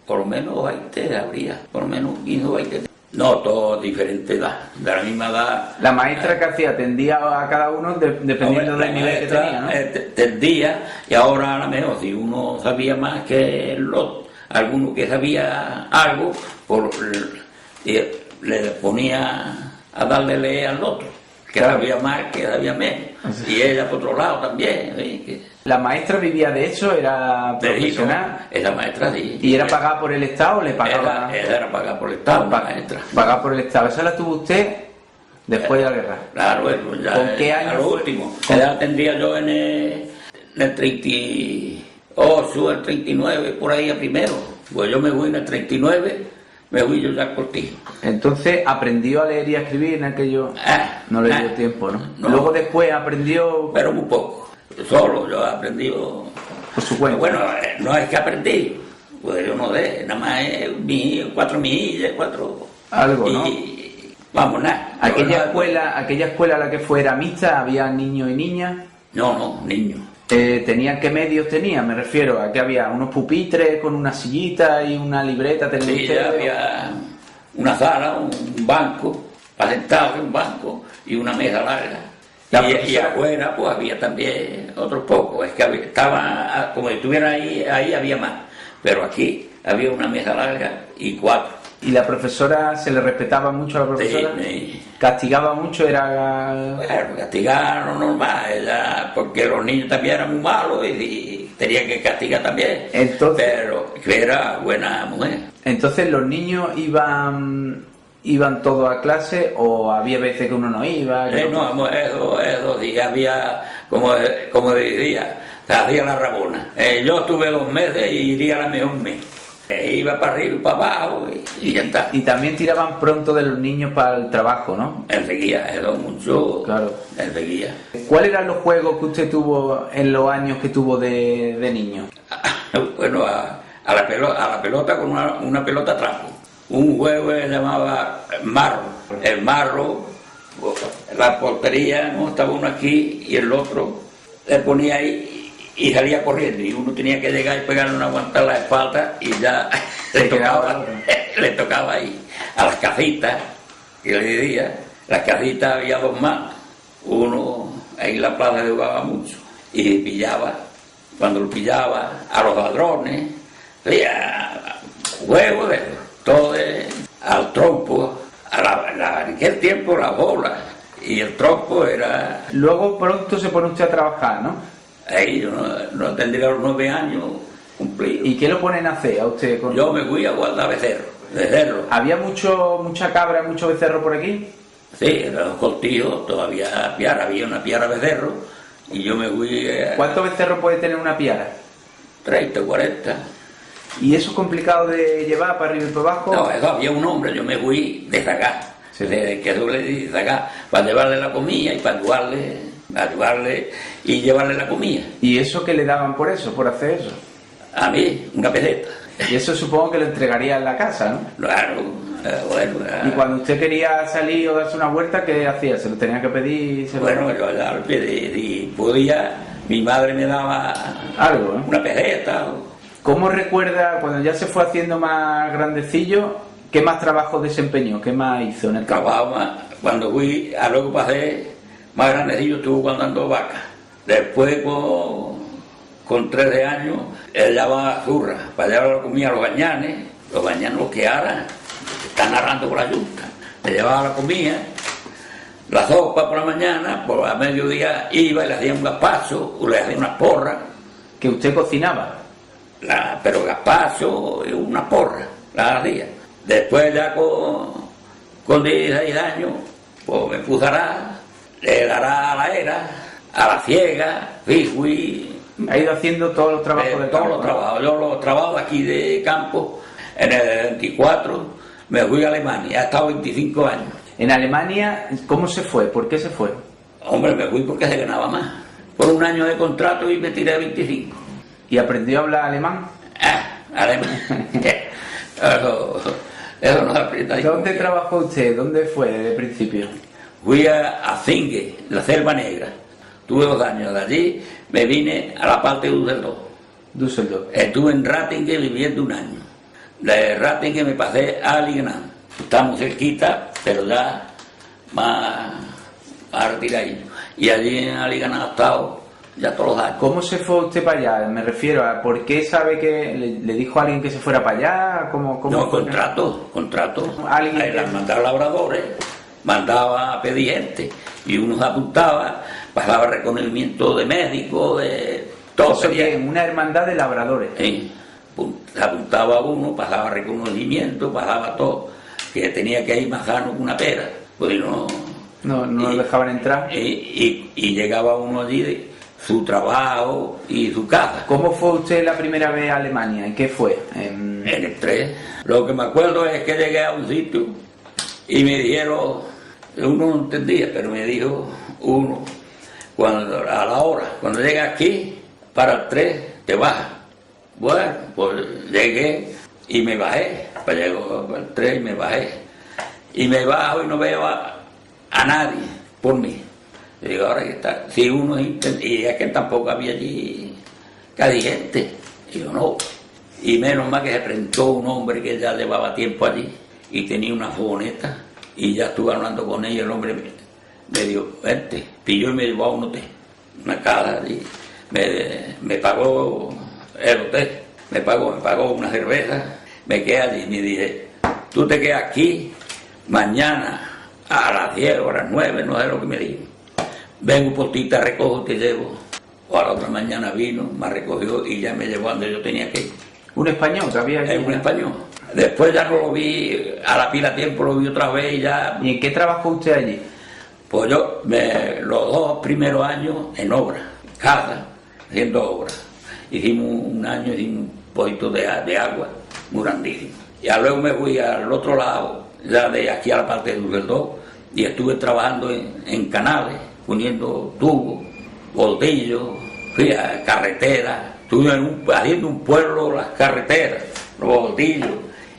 Por lo menos 20 habría, por lo menos 15 o 20. No, todos diferente edad, de la misma edad. La maestra que hacía atendía a cada uno dependiendo del nivel que tenía, ¿no? Tendía, y ahora a lo mejor si uno sabía más que el otro, alguno que sabía algo, le ponía a darle al otro, que claro. Sabía más, que sabía menos. Y ella por otro lado también. ¿Sí? ¿La maestra vivía de eso? ¿Era profesional? Esa maestra sí. ¿Y era pagada por el Estado o le pagaba...? Era pagada por el Estado, maestra. Pagada por el Estado. ¿Esa la tuvo usted después de la guerra? Claro, bueno, ya ¿Con qué año a lo último. Ella tendría yo en el 38, el 39, por ahí a primero. Pues yo me fui en el 39, me fui yo ya al cortijo. Entonces aprendió a leer y a escribir en aquello... no le dio tiempo, ¿no? Luego después aprendió... Pero muy poco. Solo yo he aprendido. Por su cuenta. Bueno, no es que aprendí, pues yo no sé, nada más 4 millas, 4. Algo, ¿no? Y vamos, nada. ¿Aquella escuela a la que fue era mixta? ¿Había niños y niñas? No, niños. ¿Tenían qué medios tenían? Me refiero a que había unos pupitres con una sillita y una libreta. Sí, ya había una sala, un banco, para sentarse un banco y una mesa larga. Y afuera pues había también otros pocos, es que estaba, como si estuviera ahí había más, pero aquí había una mesa larga y 4. ¿Y la profesora, se le respetaba mucho a la profesora? Sí. ¿Castigaba mucho? Era... Bueno, castigar no normal, porque los niños también eran muy malos y tenían que castigar también. Entonces, pero que era buena mujer. Entonces los niños iban iban todos a clase o había veces que uno no iba? No, eso sí, había, como diría, hacía la rabona. Yo estuve 2 meses y iría a la mejor un mes. Iba para arriba y para abajo y ya está. Y también tiraban pronto de los niños para el trabajo, ¿no? Enseguida, eso mucho. Claro. Enseguida. ¿Cuáles eran los juegos que usted tuvo en los años que tuvo de niño? Bueno, a la pelota con una pelota trapo. Un juego que se llamaba marro. El marro, la portería, ¿no? Estaba uno aquí y el otro le ponía ahí y salía corriendo. Y uno tenía que llegar y pegarle una guantada a la espalda y ya le tocaba ahí. A las casitas, que le diría, las casitas había 2 más. Uno ahí en la plaza jugaba mucho y pillaba. Cuando lo pillaba a los ladrones, juego de todo, al trompo, en aquel tiempo la bola, y el trompo era... Luego pronto se pone usted a trabajar, ¿no? Ahí yo no tendría los 9 años cumplidos. ¿Y qué lo ponen a hacer a usted? Yo me fui a guardar becerro. ¿Había mucha cabra, mucho becerro por aquí? Sí, los cortijos, todavía piara, había una piara becerro, y yo me fui... ¿Cuántos becerros puede tener una piara? 30, 40. ¿Y eso es complicado de llevar para arriba y para abajo? No, eso había un hombre, yo me fui de zagar, sí. que suele decir zagar, para llevarle la comida y para ayudarle y llevarle la comida. ¿Y eso qué le daban por eso, por hacer eso? A mí, una peseta. Y eso supongo que lo entregaría en la casa, ¿no? Claro, bueno. Y cuando usted quería salir o darse una vuelta, ¿qué hacía? ¿Se lo tenía que pedir? Bueno, yo ya lo pedí, si podía, mi madre me daba algo, ¿no? Una peseta. ¿Cómo recuerda, cuando ya se fue haciendo más grandecillo, qué más trabajo desempeñó? ¿Qué más hizo en el campo? Trabajo más, cuando fui, a luego pasé, más grandecillo estuve guardando vacas. Después, con 13 años, él llevaba zurra para llevar la comida a los bañanes los que ahora están narrando por la yunta. Le llevaba la comida, la sopa por la mañana, por a mediodía iba y le hacía un gazpacho, o le hacía unas porras. ¿Que usted cocinaba? Pero gazpacho y una porra, la hacía. Después ya con 16 años, pues me puzará, le dará a la era, a la ciega, fui. Ha ido haciendo todos los trabajos de todos campo. Los trabajos. Yo los trabajos aquí de campo, en el 24 me fui a Alemania, he estado 25 años. ¿En Alemania cómo se fue? ¿Por qué se fue? Hombre, me fui porque se ganaba más. Por un año de contrato y me tiré a 25. ¿Y aprendió a hablar alemán? Alemán. Eso no se aprende. ¿Dónde trabajó usted? ¿Dónde fue desde el principio? Fui a Zingue, la Negra. Tuve 2 años de allí, me vine a la parte de Düsseldorf. Estuve en Ratingen viviendo 1 año. De Ratingen me pasé a Lignán. Estamos cerquita, pero ya más retiradito. Y allí en Lignán he estado ya todos los años. ¿Cómo se fue usted para allá? Me refiero a por qué sabe que le dijo a alguien que se fuera para allá. ¿Cómo no, contrato. ¿Alguien ahí las mandaba labradores, mandaba a pedir gente y uno se apuntaba, pasaba reconocimiento de médicos, de todo. Eso bien, una hermandad de labradores. Sí, se apuntaba uno, pasaba reconocimiento, pasaba todo, que tenía que ir más sano que una pera, pues no lo dejaban entrar. Y llegaba uno allí de su trabajo y su casa. ¿Cómo fue usted la primera vez a Alemania? ¿En qué fue? En el tren. Lo que me acuerdo es que llegué a un sitio y me dijeron, uno no entendía, pero me dijo uno, a la hora, cuando llegas aquí, para el tren, te bajas. Bueno, pues llegué y me bajé, pues llego al tren y me bajé. Y me bajo y no veo a nadie por mí. Y digo, ahora que está, si uno y es que tampoco había allí casi gente. Y yo no. Y menos mal que se presentó un hombre que ya llevaba tiempo allí y tenía una furgoneta y ya estuve hablando con ella. El hombre me dijo, vente, pilló y me llevó a un hotel, una casa allí. Me pagó el hotel, me pagó una cerveza, me quedé allí y me dije, tú te quedas aquí, mañana a las 10 o a las 9, no sé lo que me dijo. Vengo por ti, te recojo, te llevo. O a la otra mañana vino, me recogió y ya me llevó a donde yo tenía que ir. ¿Un español que había allí? Es un español. Después ya no lo vi, a la pila de tiempo lo vi otra vez y ya... ¿Y en qué trabajó usted allí? Pues yo, los 2 primeros años en obra, casa, haciendo obra. Hicimos un año, hicimos un poquito de agua, muy grandísimo. Y luego me fui al otro lado, ya de aquí a la parte de Düsseldorf, y estuve trabajando en canales, poniendo tubos, bordillos, carreteras. Estuve haciendo un pueblo, las carreteras, los bordillos,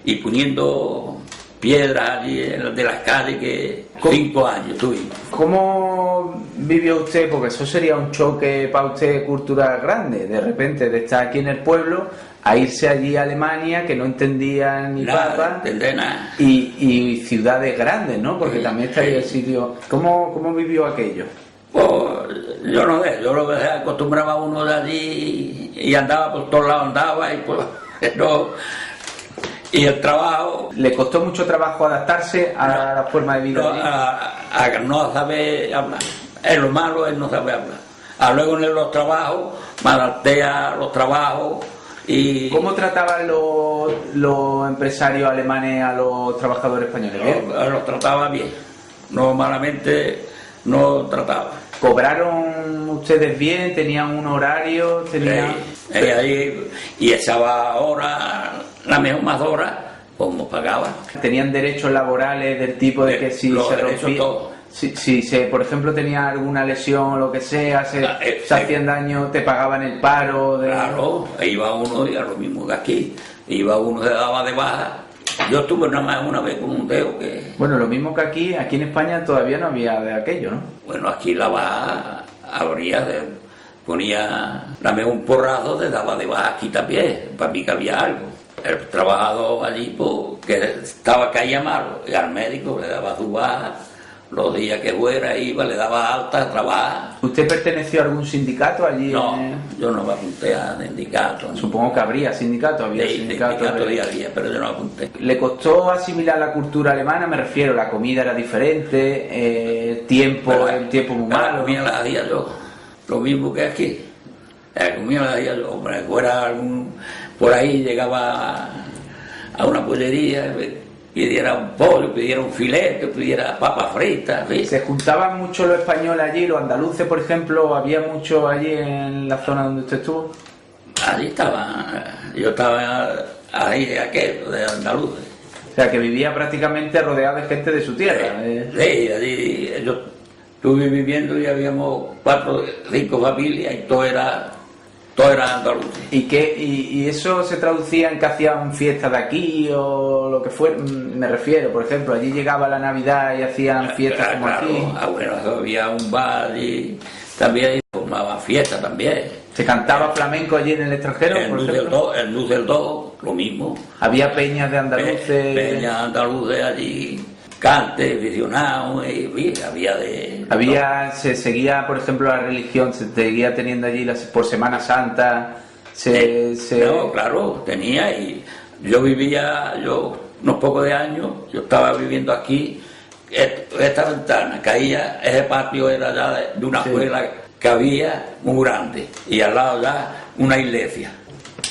y poniendo piedras allí de las calles, que 5 años tuvimos. ¿Cómo vivió usted? Porque eso sería un choque para usted cultural grande, de repente, de estar aquí en el pueblo, a irse allí a Alemania, que no entendía ni papa, nada. Y ciudades grandes, ¿no? Porque también estaría el sitio... ¿Cómo vivió aquello? Pues yo no sé, yo lo que acostumbraba a uno de allí y andaba por todos lados, andaba y pues no... Y el trabajo... ¿Le costó mucho trabajo adaptarse a la forma de vida? No saber hablar. Es lo malo, es no saber hablar. Luego en los trabajos, me adapté a los trabajos y... ¿Cómo trataban los empresarios alemanes a los trabajadores españoles? ¿Bien? Los trataba bien. No malamente, no trataba. ¿Cobraron ustedes bien? ¿Tenían un horario? Y echaba horas, la mejor más horas, pues nos pagaban. ¿Tenían derechos laborales del tipo de que si se rompía, si se, por ejemplo, tenía alguna lesión o lo que sea, se hacían daño, te pagaban el paro? Claro, iba uno y a lo mismo que aquí, iba uno, se daba de baja. Yo estuve nada más una vez con un dedo que... Bueno, lo mismo que aquí en España todavía no había de aquello, ¿no? Bueno, aquí la baja habría, ponía un porrazo, te daba de baja aquí también, para mí que había algo. El trabajador allí, pues, que caía malo, y al médico le daba su baja, los días que fuera iba, le daba alta, trabaja. ¿Usted perteneció a algún sindicato allí? No, yo no me apunté a sindicato. Supongo que habría sindicato, sindicato día a día, pero yo no me apunté. ¿Le costó asimilar la cultura alemana? Me refiero, la comida era diferente, el tiempo muy malo. La comida la hacía yo, lo mismo que aquí. La comida la hacía yo, hombre, fuera por ahí llegaba a una pollería, pidiera un pollo, pidiera un filete, pidiera papas fritas. ¿Sí? ¿Se juntaban mucho los españoles allí, los andaluces, por ejemplo? ¿Había mucho allí en la zona donde usted estuvo? Allí estaba, yo estaba ahí, aquel, de andaluces. O sea, que vivía prácticamente rodeado de gente de su tierra. Sí, allí yo estuve viviendo y habíamos 4 o 5 familias y todo era andaluz. ¿Y eso se traducía en que hacían fiestas de aquí o lo que fuera? Me refiero, por ejemplo, allí llegaba la Navidad y hacían fiestas como aquí. Bueno, había un bar y también formaban fiestas también. ¿Se cantaba flamenco allí en el extranjero? En Düsseldorf, lo mismo. ¿Había peñas de andaluces? Peñas andaluces allí, cante, aficionados, se seguía, por ejemplo, la religión, se seguía teniendo allí por Semana Santa, No, claro, tenía, y yo vivía, unos pocos de años, yo estaba viviendo aquí, esta ventana caía, ese patio era ya de una escuela que había muy grande, y al lado ya una iglesia.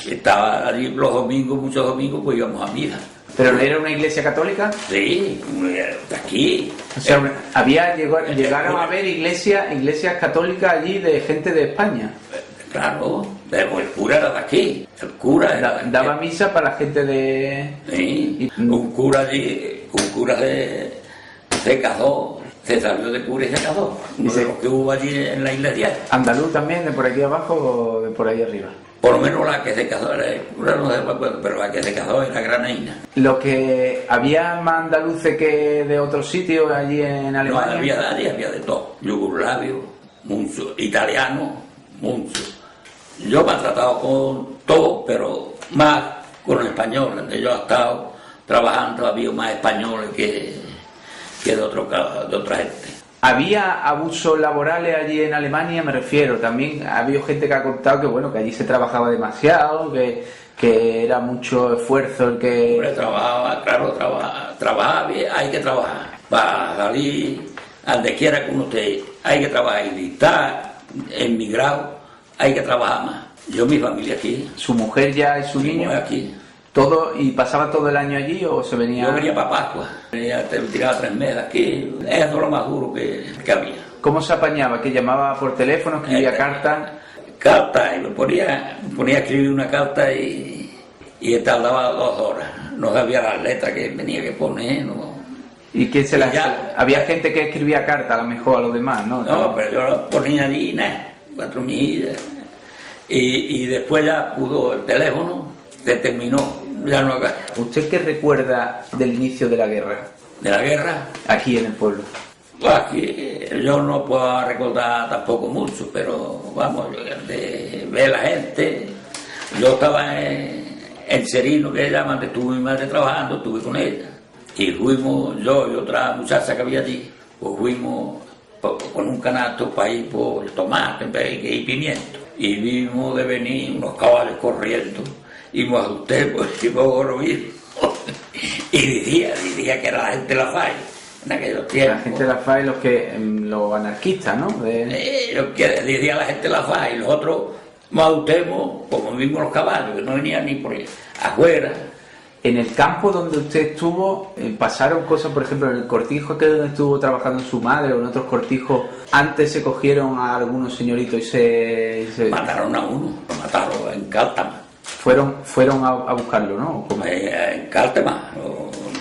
Estaba allí los domingos, muchos domingos, pues íbamos a misa. ¿Pero era una iglesia católica? Sí, aquí. O sea, llegaron a haber iglesias católicas allí de gente de España. Claro, pero el cura era de aquí. El cura era de daba misa para la gente de... Sí, un cura se casó, se salió de cura y se casó. Uno de los que hubo allí en la iglesia. ¿Andaluz también, de por aquí abajo o de por ahí arriba? Por lo menos la que se casó, el cura no se acuerdo, pero la que se casó era granaína. ¿Lo que había más andaluces que de otros sitios allí en Alemania? No, había de todo. Yugoslavio, mucho. Italiano, mucho. Yo me he tratado con todo, pero más con el español. Donde yo he estado trabajando, había más españoles que de otra gente. ¿Había abusos laborales allí en Alemania? Me refiero, también había gente que ha contado que allí se trabajaba demasiado, que era mucho esfuerzo el que... Hombre, trabajar bien, hay que trabajar. Para salir, donde quiera que uno esté, hay que trabajar. Y estar emigrado, hay que trabajar más. Yo, mi familia aquí. ¿Su mujer ya y su niño? Aquí. ¿Todo, y pasaba todo el año allí o se venía? Yo venía para Pascua, tiraba 3 meses aquí, eso es lo más duro que había. ¿Cómo se apañaba? ¿Que llamaba por teléfono, escribía cartas? Carta, y me ponía a escribir una carta y tardaba 2 horas. No sabía las letras que tenía que poner, no. ¿Y quién se las...? Había gente que escribía cartas a lo mejor a los demás, ¿no? No, pero yo las ponía allí, 4 millas. Y después ya pudo el teléfono, se terminó, ya no acá. ¿Usted qué recuerda del inicio de la guerra? ¿De la guerra? Aquí en el pueblo. Pues aquí yo no puedo recordar tampoco mucho, pero vamos, de ver la gente. Yo estaba en Serino, que llaman, donde estuvo mi madre trabajando, estuve con ella. Y fuimos, yo y otra muchacha que había allí, pues fuimos con un canasto para ir por tomate y pimiento. Y vimos de venir unos caballos corriendo. Y me asusté, pues, y poco lo vi. Y decía que era la gente de la FAI en aquellos tiempos. La gente de la FAI, los anarquistas, ¿no? Decía la gente de la FAI, y los otros nos asustemos, como vimos los caballos, que no venían ni por ahí, afuera. En el campo donde usted estuvo, pasaron cosas, por ejemplo, en el cortijo que donde estuvo trabajando su madre o en otros cortijos, antes se cogieron a algunos señoritos y se... Mataron a uno, lo mataron en Cáltama. Fueron a buscarlo, ¿no? En Cáltama,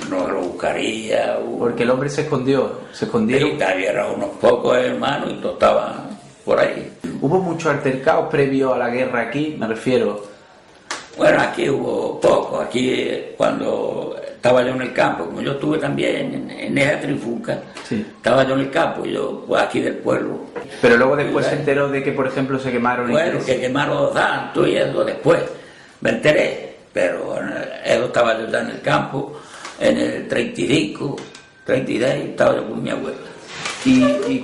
no lo buscaría. Porque el hombre se escondieron. Y también eran unos pocos hermanos y todos estaban por ahí. ¿Hubo muchos altercados previos a la guerra aquí? Me refiero... Bueno, aquí hubo poco, aquí cuando estaba yo en el campo, como yo estuve también en esa trifulca, sí. Estaba yo en el campo, yo pues, aquí del pueblo. Pero luego después se enteró de que, por ejemplo, se quemaron... Bueno, que quemaron tanto y eso después, me enteré, pero eso estaba yo ya en el campo, en el 35, 36, estaba yo con mi abuela. ¿Y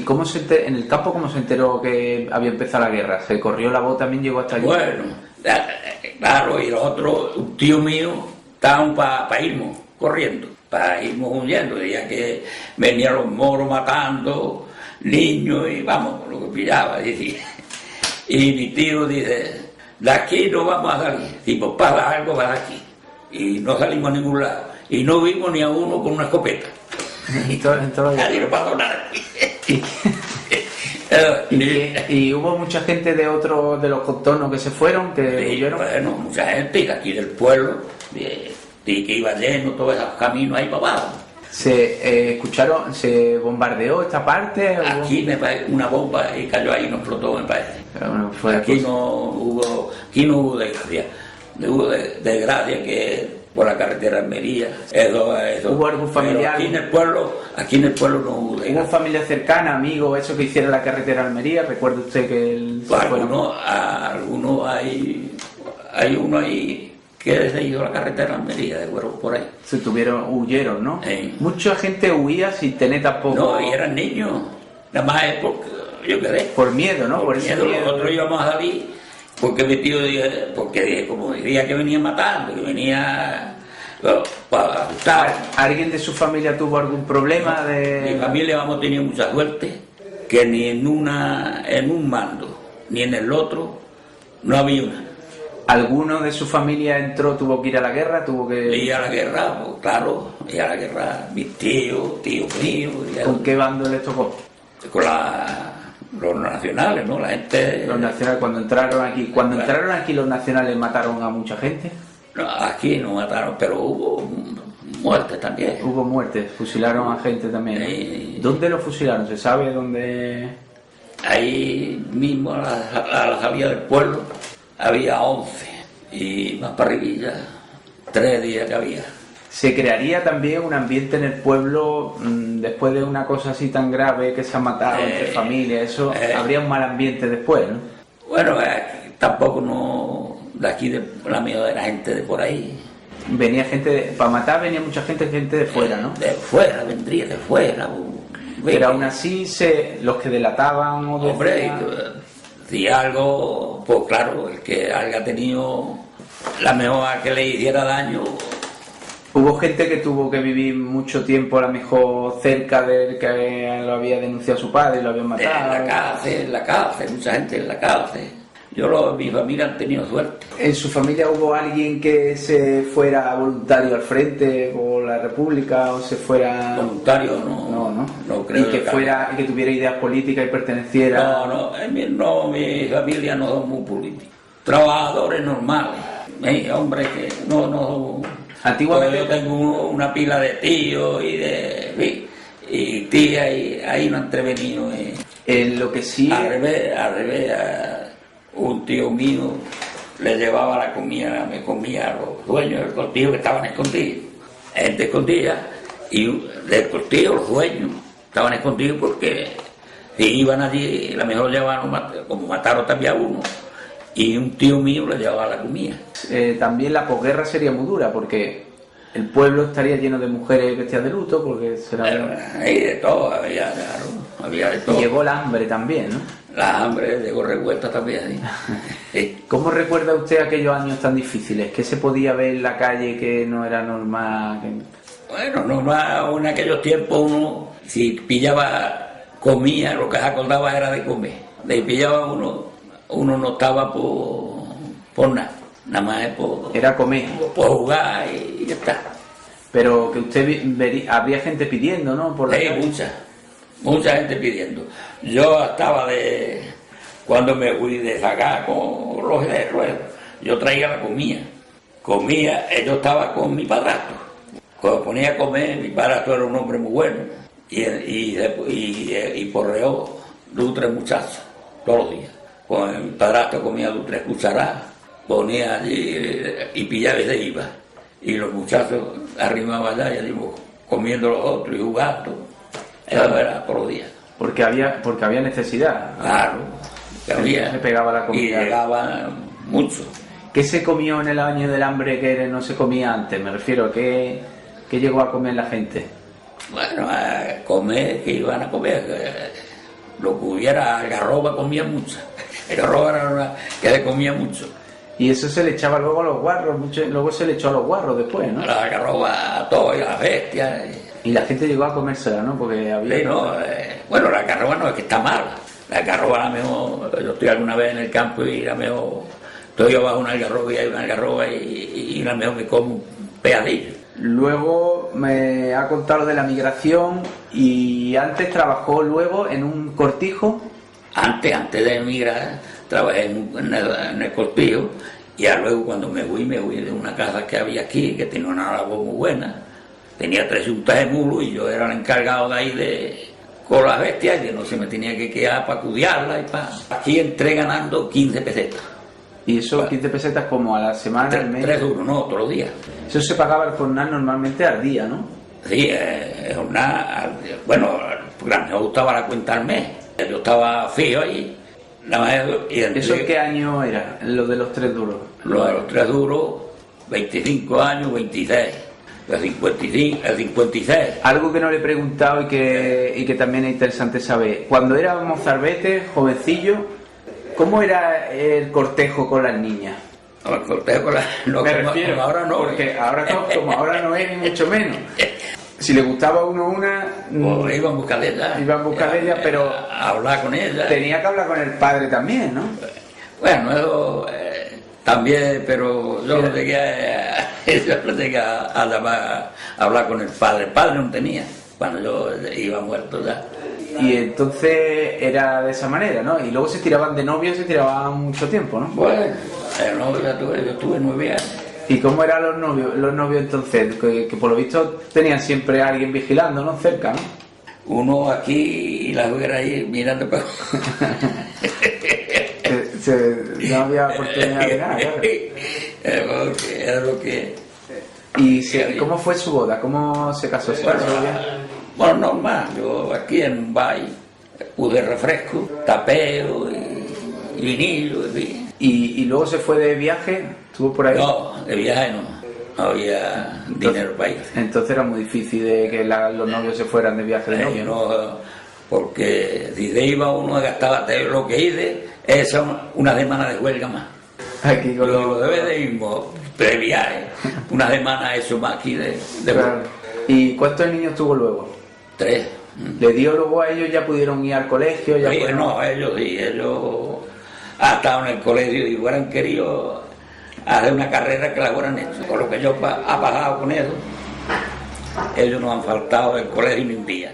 cómo en el campo cómo se enteró que había empezado la guerra? ¿Se corrió la voz, también llegó hasta allí? Bueno, claro, y los otros, un tío mío, estaban para irnos corriendo, para irnos huyendo, decía que venían los moros matando niños y vamos, lo que pillaba, decía. Y mi tío dice, de aquí no vamos a salir, si pues pasa algo para aquí. Y no salimos a ningún lado, y no vimos ni a uno con una escopeta. Nadie no pasó nada. ¿Y hubo mucha gente de los contornos que se fueron, que huyeron? Bueno, mucha gente aquí del pueblo, que iba lleno todos esos caminos ahí para abajo. ¿Se bombardeó esta parte? Aquí me parece una bomba y cayó ahí y nos explotó, me parece. Aquí no hubo desgracia. Hubo desgracia que por la carretera Almería, eso. ¿Hubo algún familiar? Aquí en el pueblo no hubo. ¿Hubo familia cercana, amigo, eso que hiciera la carretera Almería? ¿Recuerda usted que algunos hay uno ahí que se hizo la carretera Almería, de Hueros por ahí. Huyeron, ¿no? Mucha gente huía sin tener tampoco... No, y eran niños, nada más es yo quedé. Por miedo, ¿no? Por miedo, nosotros íbamos a salir. Porque mi tío porque como decía que venía matando, que venía para asustar. ¿Alguien de su familia tuvo algún problema? Mi familia hemos tenido mucha suerte, que ni en un mando, ni en el otro, no había una. ¿Alguno de su familia tuvo que ir a la guerra? Ir a la guerra, pues claro, ir a la guerra, mis tíos míos. ¿Con qué bando les tocó? Con los nacionales, ¿no? La gente... Los nacionales, cuando entraron aquí los nacionales mataron a mucha gente. No, aquí no mataron, pero hubo muertes también. Hubo muertes, fusilaron a gente también, ¿no? ¿Dónde lo fusilaron? ¿Se sabe dónde? Ahí mismo, a la salida del pueblo, había 11, y más para arriba, 3 días que había. ¿Se crearía también un ambiente en el pueblo después de una cosa así tan grave que se ha matado entre familias? Eso habría un mal ambiente después, ¿no? Bueno, tampoco de aquí, de la mayoría de la gente de por ahí. Venía gente, para matar venía mucha gente de fuera, ¿no? De fuera, vendría de fuera. Pero aún así, los que delataban o hombre, si algo, pues claro, el que haya tenido la mejor a que le hiciera daño. Hubo gente que tuvo que vivir mucho tiempo a lo mejor cerca del que lo había denunciado su padre y lo habían matado. En la cárcel, mucha gente en la cárcel. Mi familia han tenido suerte. ¿En su familia hubo alguien que se fuera voluntario al frente o la República o se fuera...? Voluntario no creo. ¿Y que tuviera ideas políticas y perteneciera...? No, mi familia no son muy políticos. Trabajadores normales, hombres que no... Antiguamente... Yo tengo una pila de tíos y tías y ahí no han intervenido. En lo que sí... Al revés, un tío mío le llevaba la comida, me comía a los dueños del cortijo que estaban escondidos. Gente escondida y del cortijo los dueños estaban escondidos porque si iban allí, a lo mejor llevaban, como mataron también a uno, y un tío mío le llevaba la comida. También la posguerra sería muy dura porque el pueblo estaría lleno de mujeres vestidas de luto porque Ahí de todo, había de todo. Y llegó el hambre también, ¿no? La hambre llegó revuelta también. ¿Sí? ¿Cómo recuerda usted aquellos años tan difíciles? ¿Qué se podía ver en la calle que no era normal? Bueno, normal, en aquellos tiempos uno, si pillaba comía, lo que se acordaba era de comer. De pillaba uno no estaba por nada más es era comer. Por jugar y ya está. Pero que usted habría gente pidiendo, ¿no? Por la calle. Mucha gente pidiendo. Yo estaba cuando me fui de sacar con los de ruedas, yo traía la comida. Yo estaba con mi padrastro. Cuando ponía a comer, mi padrastro era un hombre muy bueno. Y porreó 2 o 3 muchachos todos los días. Con mi padrastro comía 2 o 3 cucharadas, ponía allí y pillaba y se iba. Y los muchachos arrimaban allá y allí comiendo los otros y jugando. Eso era todos los días. Porque había necesidad. Claro, que había. Se pegaba la comida. Y llegaba mucho. ¿Qué se comió en el año del hambre que no se comía antes? Me refiero, ¿qué llegó a comer la gente? Bueno, a comer, que iban a comer. Lo que hubiera, algarroba comía mucho. Algarroba era una que le comía mucho. Y eso se le echaba luego a los guarros, luego se le echó a los guarros después, ¿no? A la algarroba, a todo, y a las bestias. Y la gente llegó a comérsela, ¿no? Porque había... Sí, bueno, la algarroba no es que está mala. La algarroba, a lo mejor, yo estoy alguna vez en el campo y a lo mejor estoy abajo una algarroba y hay una algarroba y a lo mejor me como un pedacillo. Luego me ha contado de la migración y antes trabajó luego en un cortijo. Antes de emigrar, trabajé en el cortijo y ya luego cuando me fui de una casa que había aquí, que tenía una labor muy buena. Tenía 3 juntas de mulos y yo era el encargado de ahí con las bestias, que no se me tenía que quedar para cuidarlas y para... Aquí entré ganando 15 pesetas. ¿Y eso 15 pesetas como a la semana, al mes? 3 duros, no, todos los días. Eso se pagaba el jornal normalmente al día, ¿no? Sí, el jornal, bueno, me gustaba la cuenta al mes. Yo estaba fijo ahí. ¿Eso qué año era, lo de los 3 duros? Lo de los 3 duros, 25 años, 26. El 56. Algo que no le he preguntado y que también es interesante saber. Cuando era mozalbete, jovencillo, ¿cómo era el cortejo con las niñas? No, el cortejo con las niñas. Me refiero, ahora no. Porque como ahora no es, ni mucho menos. Si le gustaba uno una... Pues iba a buscar de ella. Iba a buscar de ella, pero... A hablar con ella. Tenía que hablar con el padre también, ¿no? Bueno, eso... también, pero yo lo llegué a llamar a hablar con el padre. El padre no tenía, cuando yo iba muerto ya. Y entonces era de esa manera, ¿no? Y luego se tiraban de novios, se tiraban mucho tiempo, ¿no? Bueno, yo tuve 9 años. ¿Y cómo eran los novios entonces? Que por lo visto tenían siempre a alguien vigilando, ¿no? Cerca, ¿no? Uno aquí y la mujer ahí mirando para... no había oportunidad de nada, claro. Era lo que... ¿Y cómo fue su boda? ¿Cómo se casó? Bueno, normal. Yo aquí en un baile pude refresco, tapeo y vinilo, en fin. ¿Y luego se fue de viaje? ¿Estuvo por ahí? No, de viaje no había dinero para ir. Entonces era muy difícil de que los novios se fueran de viaje de novio, ¿no? Porque si se iba uno a gastar lo que hice, es una semana de huelga más. Aquí con lo debe de ir de viaje, una semana eso más aquí de claro. ¿Y cuántos niños tuvo luego? 3. ¿Le dio luego a ellos, ya pudieron ir al colegio? Sí, no, ellos ha estado en el colegio y hubieran querido hacer una carrera que la hubieran hecho. Con lo que yo ha pasado con eso, ellos no han faltado del colegio ni un día.